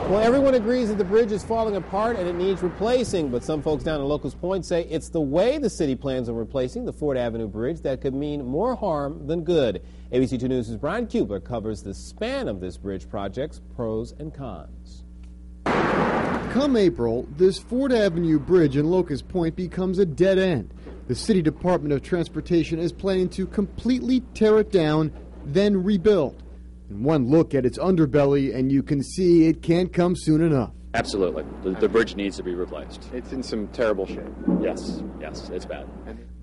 Well, everyone agrees that the bridge is falling apart and it needs replacing, but some folks down in Locust Point say it's the way the city plans on replacing the Ford Avenue Bridge that could mean more harm than good. ABC 2 News' Brian Kubler covers the span of this bridge project's pros and cons. Come April, this Ford Avenue Bridge in Locust Point becomes a dead end. The City Department of Transportation is planning to completely tear it down, then rebuild. And one look at its underbelly and you can see it can't come soon enough. Absolutely. The bridge needs to be replaced. It's in some terrible shape. Yes, it's bad.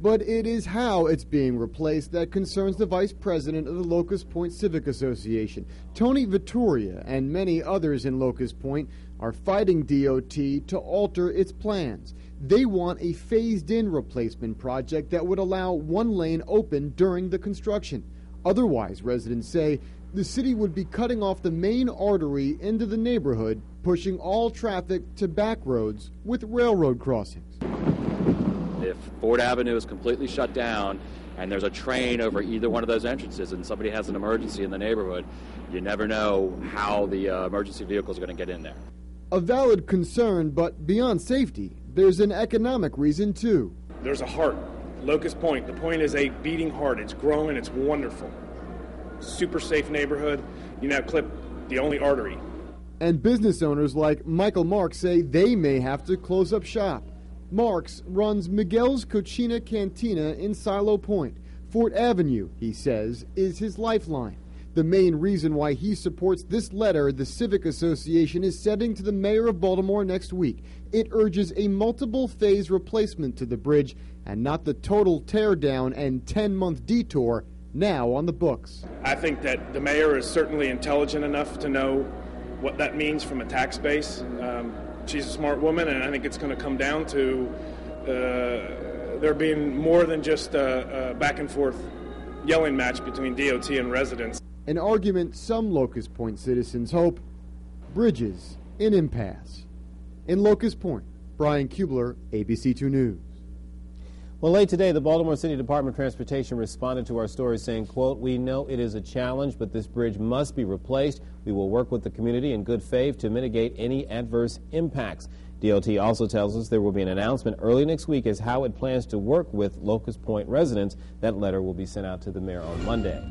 But it is how it's being replaced that concerns the vice president of the Locust Point Civic Association. Tony Vittoria and many others in Locust Point are fighting DOT to alter its plans. They want a phased-in replacement project that would allow one lane open during the construction. Otherwise, residents say, the city would be cutting off the main artery into the neighborhood, pushing all traffic to back roads with railroad crossings. If Ford Avenue is completely shut down and there's a train over either one of those entrances and somebody has an emergency in the neighborhood, you never know how the emergency vehicles are going to get in there. A valid concern, but beyond safety, there's an economic reason too. There's a heart. Locust Point, the point is a beating heart. It's growing, it's wonderful. Super safe neighborhood. You now clip the only artery. And business owners like Michael Marx say they may have to close up shop. Marx runs Miguel's Cochina Cantina in Silo Point. Fort Avenue, he says, is his lifeline. The main reason why he supports this letter the Civic Association is sending to the mayor of Baltimore next week. It urges a multiple-phase replacement to the bridge and not the total teardown and 10-month detour now on the books. I think that the mayor is certainly intelligent enough to know what that means from a tax base. She's a smart woman, and I think it's going to come down to there being more than just a back-and-forth yelling match between DOT and residents. An argument some Locust Point citizens hope, bridges in impasse. In Locust Point, Brian Kubler, ABC 2 News. Well, late today, the Baltimore City Department of Transportation responded to our story saying, quote, "We know it is a challenge, but this bridge must be replaced. We will work with the community in good faith to mitigate any adverse impacts." DOT also tells us there will be an announcement early next week as how it plans to work with Locust Point residents. That letter will be sent out to the mayor on Monday.